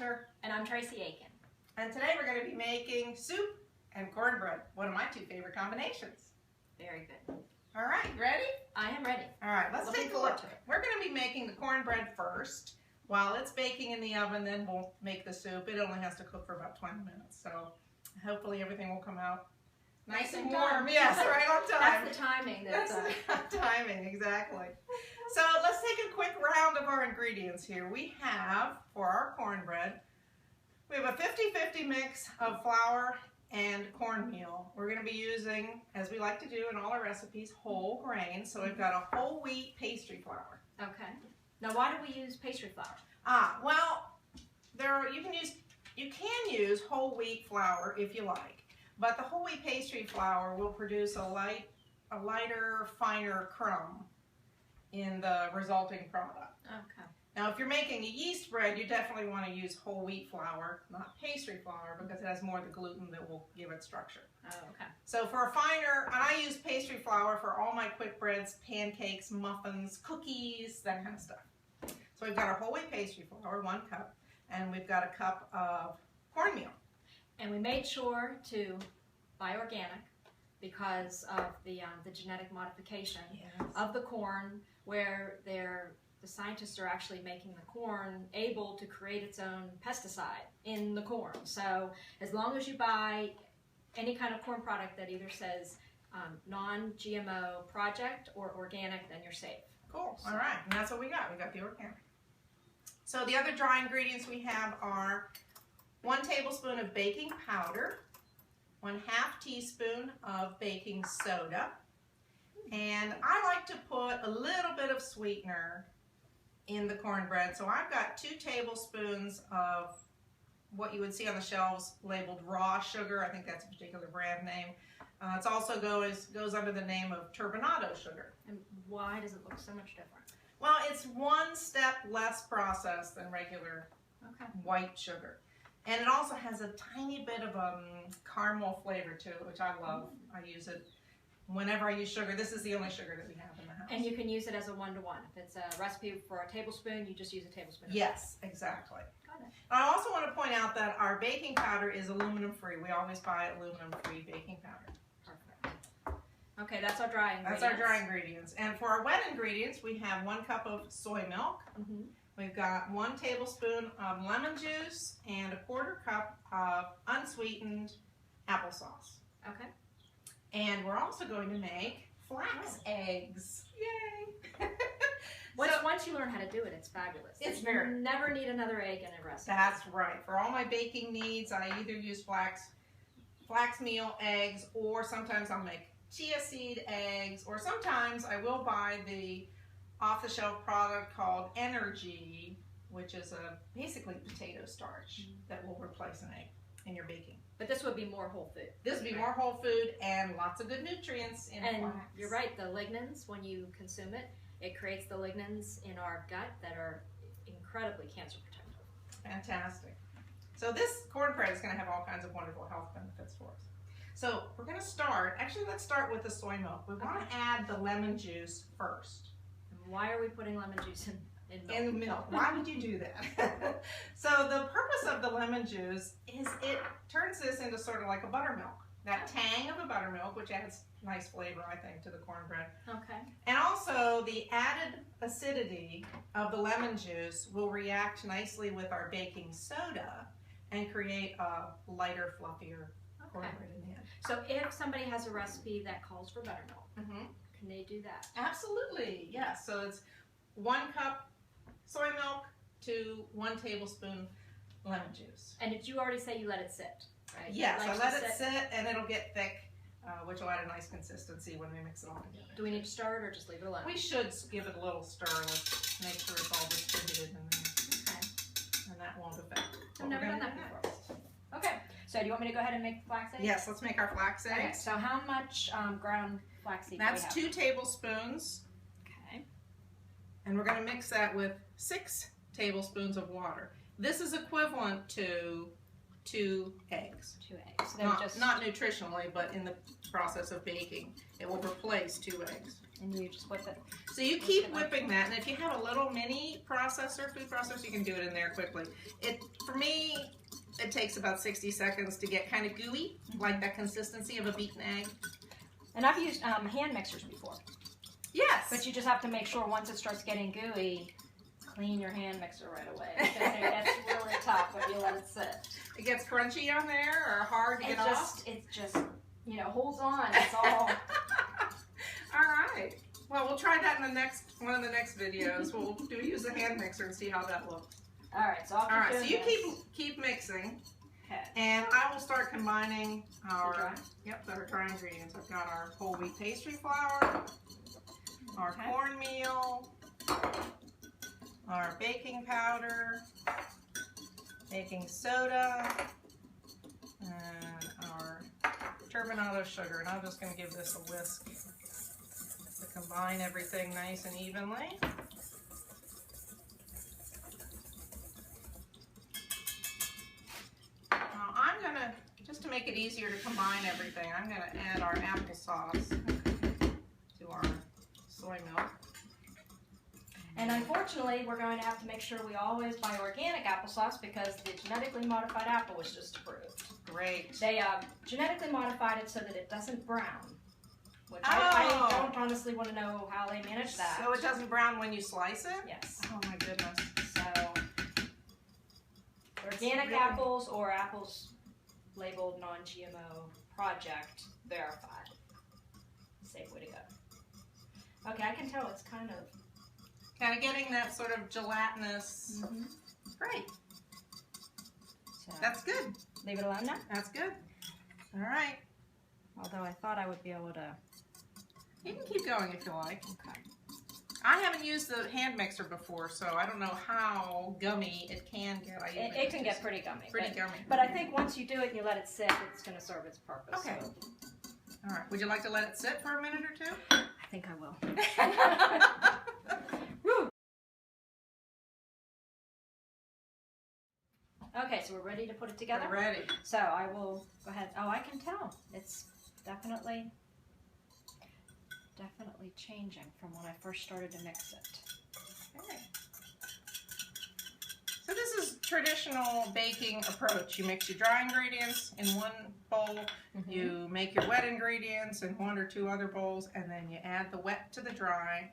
Hunter. And I'm Tracy Aiken. And today we're going to be making soup and cornbread, one of my two favorite combinations. Very good. All right, ready? I am ready. All right, let's Looking take a forward look. to it. We're going to be making the cornbread first. While it's baking in the oven, then we'll make the soup. It only has to cook for about 20 minutes, so hopefully everything will come out nice and warm. Yes, right on time. That's the timing. That's the timing, exactly. So let's take a quick round of our ingredients here. We have, for our cornbread, we have a 50-50 mix of flour and cornmeal. We're going to be using, as we like to do in all our recipes, whole grain. So we've got a whole wheat pastry flour. Okay. Now, why do we use pastry flour? Well, you can use whole wheat flour if you like, but the whole wheat pastry flour will produce a lighter, finer crumb in the resulting product. Okay. Now, if you're making a yeast bread, you definitely want to use whole wheat flour, not pastry flour, because it has more of the gluten that will give it structure. Oh, okay. So for a finer, and I use pastry flour for all my quick breads, pancakes, muffins, cookies, that kind of stuff. So we've got our whole wheat pastry flour, 1 cup, and we've got a cup of cornmeal. And we made sure to buy organic because of the genetic modification of the corn, where the scientists are actually making the corn able to create its own pesticide in the corn. So as long as you buy any kind of corn product that either says non-GMO project or organic, then you're safe. Cool. All right. And that's what we got. We got the organic. So the other dry ingredients we have are 1 tablespoon of baking powder, 1/2 teaspoon of baking soda, and I like to put a little bit of sweetener in the cornbread. So I've got 2 tablespoons of what you would see on the shelves labeled raw sugar. I think that's a particular brand name. It also goes under the name of turbinado sugar. And why does it look so much different? Well, it's 1 step less processed than regular white sugar. And it also has a tiny bit of caramel flavor to it, which I love. I use it whenever I use sugar. This is the only sugar that we have in the house. And you can use it as a 1-to-1. If it's a recipe for a tablespoon, you just use a tablespoon. Yes, exactly. Got it. I also want to point out that our baking powder is aluminum free. We always buy aluminum free baking powder. Perfect. Okay, that's our dry ingredients. That's our dry ingredients. And for our wet ingredients, we have 1 cup of soy milk. We've got 1 tablespoon of lemon juice and a 1/4 cup of unsweetened applesauce. Okay. And we're also going to make flax eggs. Yay! Once you learn how to do it, it's fabulous. You never need another egg in a recipe. That's right. For all my baking needs, I either use flax meal eggs, or sometimes I'll make chia seed eggs, or sometimes I will buy the off-the-shelf product called Energy, which is basically potato starch that will replace an egg in your baking. But this would be more whole food. This would be more whole food and lots of good nutrients in flax. And you're right, the lignans, when you consume it, it creates the lignans in our gut that are incredibly cancer protective. Fantastic. So this cornbread is going to have all kinds of wonderful health benefits for us. So we're going to start, actually let's start with the soy milk. We want to add the lemon juice first. Why are we putting lemon juice in milk? In the milk. Why would you do that? So the purpose of the lemon juice is it turns this into sort of like a buttermilk. That tang of a buttermilk, which adds nice flavor, I think, to the cornbread. Okay. And also the added acidity of the lemon juice will react nicely with our baking soda and create a lighter, fluffier cornbread in the end. So if somebody has a recipe that calls for buttermilk, can they do that? Absolutely, yes. So it's 1 cup soy milk to 1 tablespoon lemon juice. And did you already say you let it sit, right? Yes, I let it sit and it'll get thick, which will add a nice consistency when we mix it all together. Do we need to stir it or just leave it alone? We should give it a little stir. Let's make sure it's all distributed in there. Okay. And that won't affect. I've never done that before. Okay. So do you want me to go ahead and make the flax eggs? Yes, let's make our flax eggs. Okay, so how much ground flaxseed do we have? That's 2 tablespoons. Okay. And we're going to mix that with 6 tablespoons of water. This is equivalent to 2 eggs. 2 eggs. So Not nutritionally, but in the process of baking, it will replace 2 eggs. And you just whip it. So you keep whipping that, and if you have a little mini processor, food processor, you can do it in there quickly. For me, it takes about 60 seconds to get kind of gooey, like that consistency of a beaten egg. And I've used hand mixers before. Yes. But you just have to make sure once it starts getting gooey, clean your hand mixer right away. Because it gets really tough when you let it sit. It gets crunchy on there or hard to get off? It just, holds on. It's all... All right. Well, we'll try that in one of the next videos. We'll use a hand mixer and see how that looks. All right, so I'll keep doing you keep mixing. Okay. And I will start combining our dry ingredients. I've got our whole wheat pastry flour, our cornmeal, our baking powder, baking soda, and our turbinado sugar. And I'm just going to give this a whisk to combine everything nice and evenly. Now I'm going to, just to make it easier to combine everything, I'm going to add our applesauce to our soy milk. And unfortunately, we're going to have to make sure we always buy organic applesauce because the genetically modified apple was just approved. Great. They genetically modified it so that it doesn't brown. Which I don't honestly want to know how they manage that. So it doesn't brown when you slice it? Yes. Oh my goodness. So, organic apples or apples labeled non-GMO project verified. Safe way to go. Okay, I can tell it's kind of getting that sort of gelatinous. Mm-hmm. Great. So, that's good. Leave it alone now? That's good. All right. Although I thought I would be able to. You can keep going if you like. Okay. I haven't used the hand mixer before, so I don't know how gummy it can get. It can get pretty gummy. Gummy. But I think once you do it and you let it sit, it's going to serve its purpose. Okay. So. All right. Would you like to let it sit for a minute or two? I think I will. Woo. Okay, so we're ready to put it together? We're ready. So I will go ahead. Oh, I can tell. It's definitely changing from when I first started to mix it. Okay. So this is traditional baking approach. You mix your dry ingredients in one bowl, you make your wet ingredients in 1 or 2 other bowls, and then you add the wet to the dry.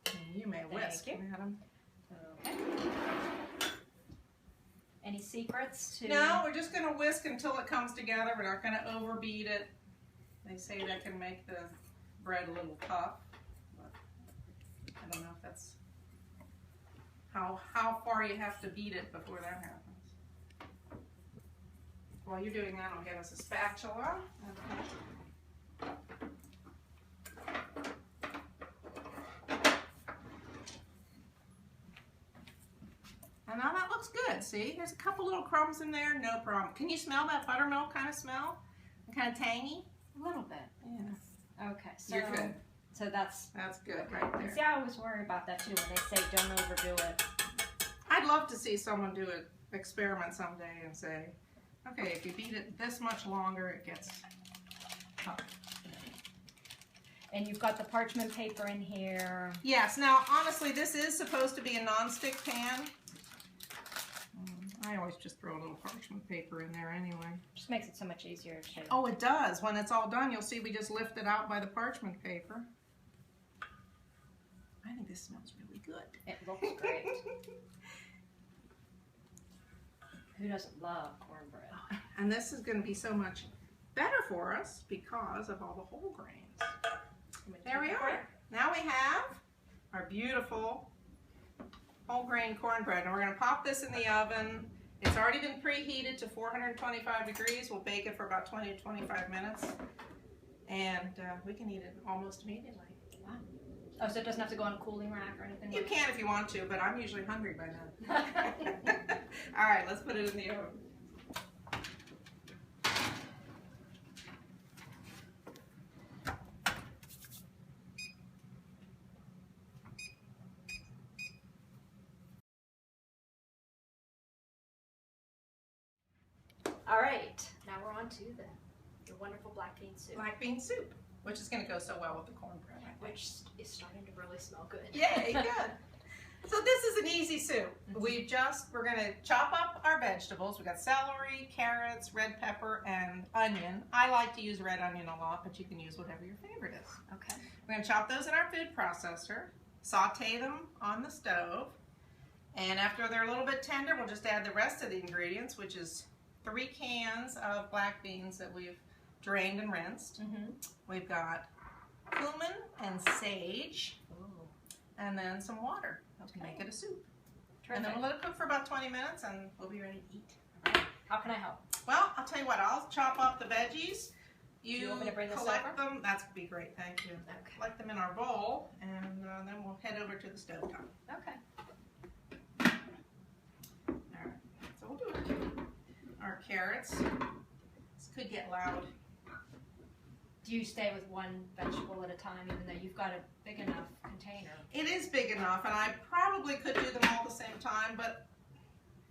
And you may whisk, madam. Okay. Any secrets to... No, we're just going to whisk until it comes together. We're not going to overbeat it. They say that can make the bread a little tough. But I don't know if that's how far you have to beat it before that happens. While you're doing that, I'll get us a spatula. Okay. And now that looks good, see? There's a couple little crumbs in there, no problem. Can you smell that buttermilk kind of smell? Kind of tangy? A little bit. Yeah. Okay, so you're good. So that's good right there. See, I always worry about that too when they say don't overdo it. I'd love to see someone do an experiment someday and say, okay, if you beat it this much longer, it gets tough. And you've got the parchment paper in here. Yes. Now, honestly, this is supposed to be a non-stick pan. I always just throw a little parchment paper in there anyway. Just makes it so much easier to... Oh, it does. When it's all done, you'll see we just lift it out by the parchment paper. I think this smells really good. It looks great. Who doesn't love cornbread? And this is going to be so much better for us because of all the whole grains. There we are. Now we have our beautiful whole grain cornbread. And we're going to pop this in the oven. It's already been preheated to 425 degrees. We'll bake it for about 20 to 25 minutes. And we can eat it almost immediately. Wow. Oh, so it doesn't have to go on a cooling rack or anything? You can if you want to, but I'm usually hungry by then. All right, let's put it in the oven. All right, now we're on to your wonderful black bean soup. Black bean soup, which is going to go so well with the cornbread, I think. Which is starting to really smell good. Yay, good. So this is an easy soup. We're going to chop up our vegetables. We got celery, carrots, red pepper, and onion. I like to use red onion a lot, but you can use whatever your favorite is. Okay. We're going to chop those in our food processor, saute them on the stove, and after they're a little bit tender, we'll just add the rest of the ingredients, which is 3 cans of black beans that we've drained and rinsed. We've got cumin and sage, and then some water to make it a soup. Terrific. And then we'll let it cook for about 20 minutes, and we'll be ready to eat. All right. How can I help? Well, I'll tell you what, I'll chop up the veggies. You want me to bring this collect over? them. That's be great, thank you. Okay. Collect them in our bowl, and then we'll head over to the stove top. Okay. All right, so we'll do our carrots. This could get loud. Do you stay with one vegetable at a time, even though you've got a big enough container? It is big enough, and I probably could do them all at the same time, but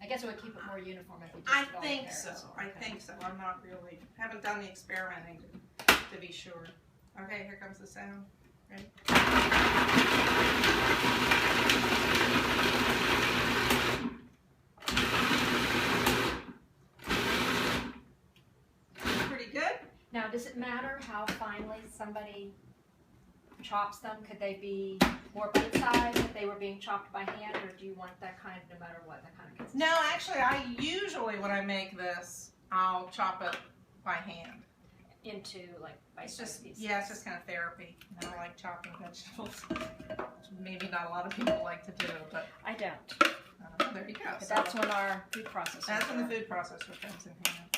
I guess it would keep it more uniform if you just I did all think carrots. so. Okay. I think so. I'm not really, haven't done the experimenting to be sure. Okay, here comes the sound. Ready? Pretty good. Now, does it matter how finely somebody chops them? Could they be more bite-sized if they were being chopped by hand, or do you want that kind no matter what, that kind of consistency? No, actually, I usually, when I make this, I'll chop it by hand. Into, like, It's bite-sized just, pieces? yeah, it's just kind of therapy. I don't like chopping vegetables. Maybe not a lot of people like to do, but I don't. there you go. But So that's when our food processor. that's when the food processor comes in handy.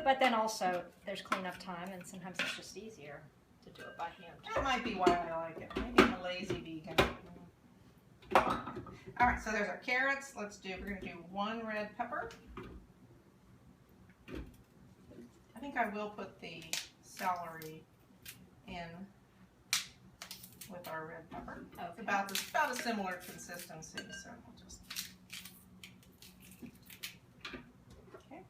But then also, there's cleanup time, and sometimes it's just easier to do it by hand. That might be why I like it. Maybe I'm a lazy vegan. All right, so there's our carrots. We're going to do 1 red pepper. I think I will put the celery in with our red pepper. Okay. It's about a similar consistency, so we'll just. Okay.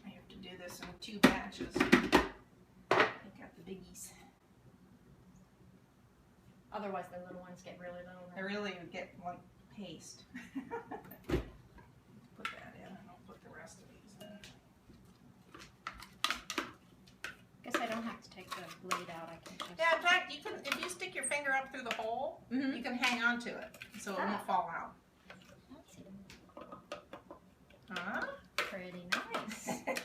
I have to do this in 2 batches. Take out the biggies. Otherwise, the little ones get really little. I really would get like paste. Put that in, and I'll put the rest of these in. Guess I don't have to take the blade out. I can just. Yeah, in fact, you can if you stick your finger up through the hole, you can hang on to it, so it won't fall out. Huh? Pretty nice. Okay.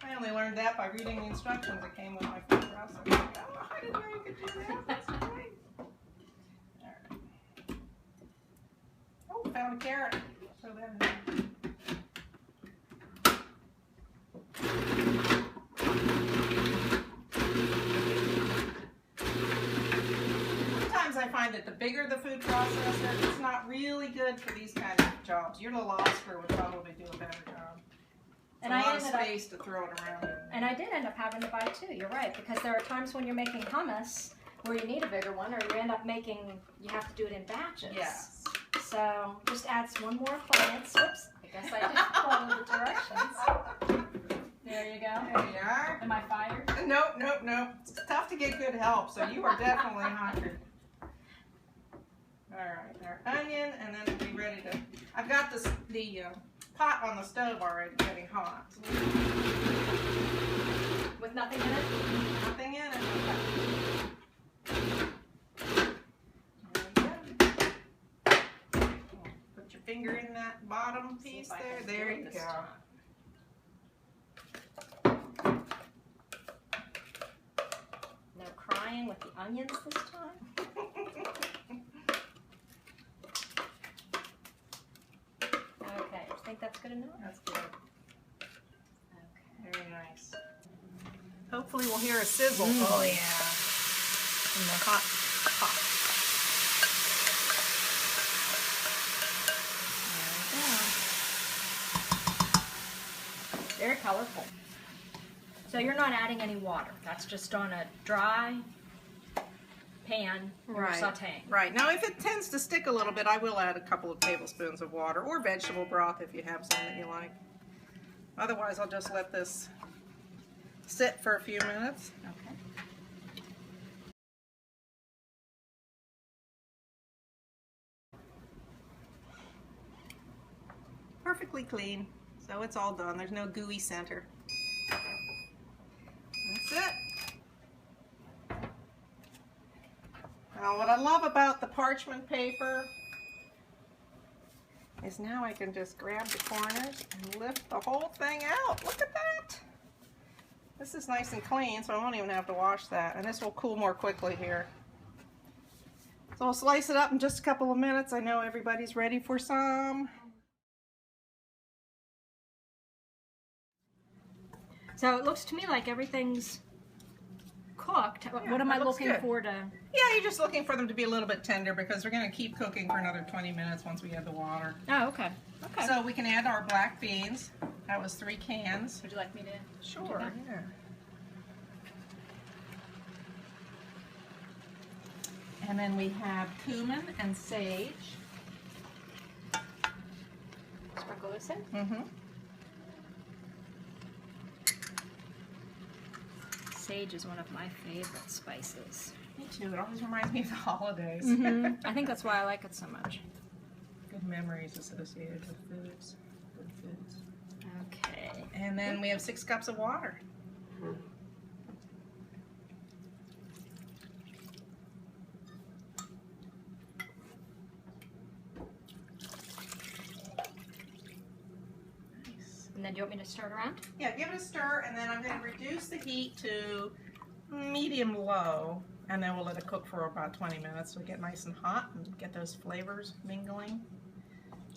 I only learned that by reading the instructions that came with my food processor. Oh, I didn't know you could do that. That's great. All right. Oh, found a carrot. Throw that in there. Sometimes I find that the bigger the food processor, it's not really good for these kinds of jobs. Your little Oscar would probably do a better job. And a I lot of ended up. space to throw it around in. And I did end up having to buy 2. You're right, because there are times when you're making hummus where you need a bigger one, or you end up you have to do it in batches. Yes. So just adds 1 more appliance. Whoops, I guess I didn't follow the directions. There you go. There you are. Am I fired? Nope, nope, nope. It's tough to get good help, so you are definitely hired. All right, our onion, and then we'll be ready to. I've got the pot on the stove already getting hot. With nothing in it? Nothing in it. There you go. Put your finger in that bottom See piece if I there. can There do it you this go. time. No crying with the onions this time. Okay, I think that's good enough. That's good. Okay. Very nice. Hopefully we'll hear a sizzle. Oh yeah. In the hot pot. very colorful. So you're not adding any water. That's just on a dry pan you're sauteing. Right. Now if it tends to stick a little bit, I will add a couple of tablespoons of water or vegetable broth if you have some that you like. Otherwise, I'll just let this sit for a few minutes. Okay. Perfectly clean. So it's all done. There's no gooey center. That's it. Now what I love about the parchment paper is now I can just grab the corners and lift the whole thing out. Look at that. This is nice and clean, so I won't even have to wash that. And this will cool more quickly here. So we'll slice it up in just a couple of minutes. I know everybody's ready for some. So it looks to me like everything's cooked. Yeah, what am I that looks looking good. for to... Yeah, you're just looking for them to be a little bit tender because we're going to keep cooking for another 20 minutes once we add the water. Oh, okay. Okay. So we can add our black beans. That was 3 cans. Would you like me to... Sure, yeah. And then we have cumin and sage. Sprinkle this in? Mm-hmm. Sage is one of my favorite spices. Me too. It always reminds me of the holidays. I think that's why I like it so much. Good memories associated with foods. Good foods. Okay. And then we have 6 cups of water. And then do you want me to stir it around? Yeah, give it a stir, and then I'm going to reduce the heat to medium-low, and then we'll let it cook for about 20 minutes so we get nice and hot and get those flavors mingling.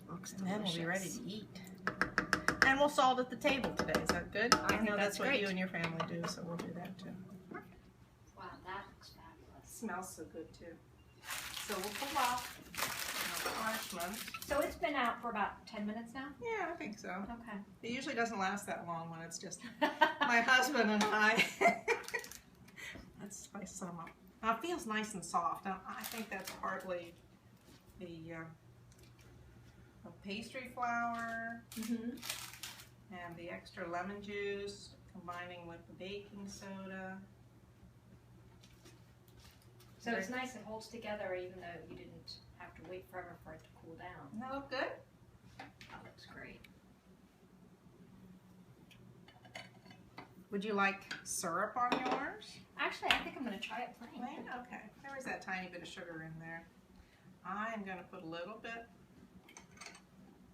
Looks And then we'll be ready delicious. to eat. And we'll salt at the table today. Is that good? I think know that's what great. you and your family do, so we'll do that too. Wow, that looks fabulous. Smells so good too. So we'll pull off our parchment. So it's been out for about 10 minutes now? Yeah, I think so. Okay. It usually doesn't last that long when it's just my husband and I. Let's spice some up. Now it feels nice and soft. Now, I think that's partly the pastry flour and the extra lemon juice combining with the baking soda. So it's nice it holds together even though you didn't have to wait forever for it to cool down. Doesn't that look good? That looks great. Would you like syrup on yours? Actually, I think I'm going to try it plain. Plain? Okay. There was that tiny bit of sugar in there. I am going to put a little bit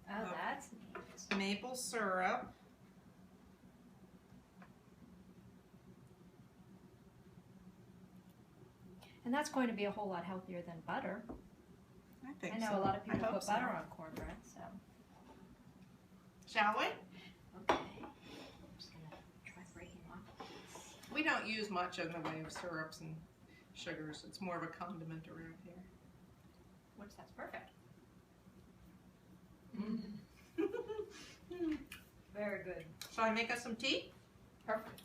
Oh, of that's neat. maple syrup. And that's going to be a whole lot healthier than butter. I think I know so. a lot of people I hope put so. butter on cornbread, so. Shall we? Okay. I'm just going to try breaking off. We don't use much in the way of syrups and sugars. It's more of a condiment around here. Which that's perfect. Very good. Shall I make us some tea? Perfect.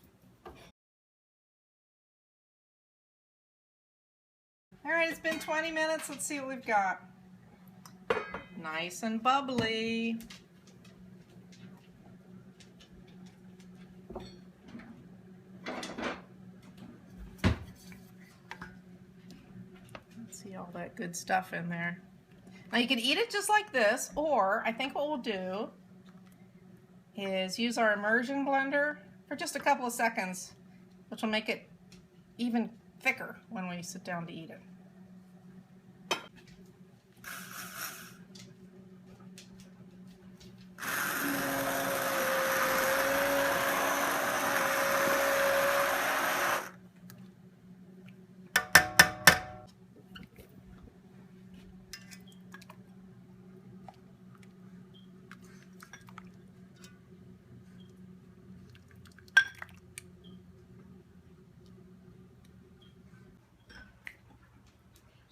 All right, it's been 20 minutes. Let's see what we've got. Nice and bubbly. Let's see all that good stuff in there. Now you can eat it just like this, or I think what we'll do is use our immersion blender for just a couple of seconds, which will make it even thicker when we sit down to eat it.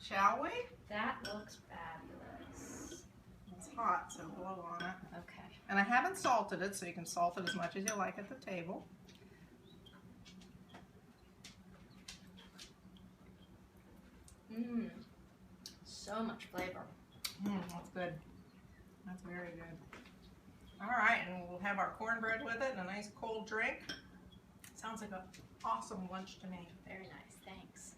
Shall we? That looks fabulous. It's hot, so blow on it. Okay. And I haven't salted it, so you can salt it as much as you like at the table. Mmm. So much flavor. That's good. That's very good. All right, and we'll have our cornbread with it and a nice cold drink. Sounds like an awesome lunch to me. Very nice. Thanks.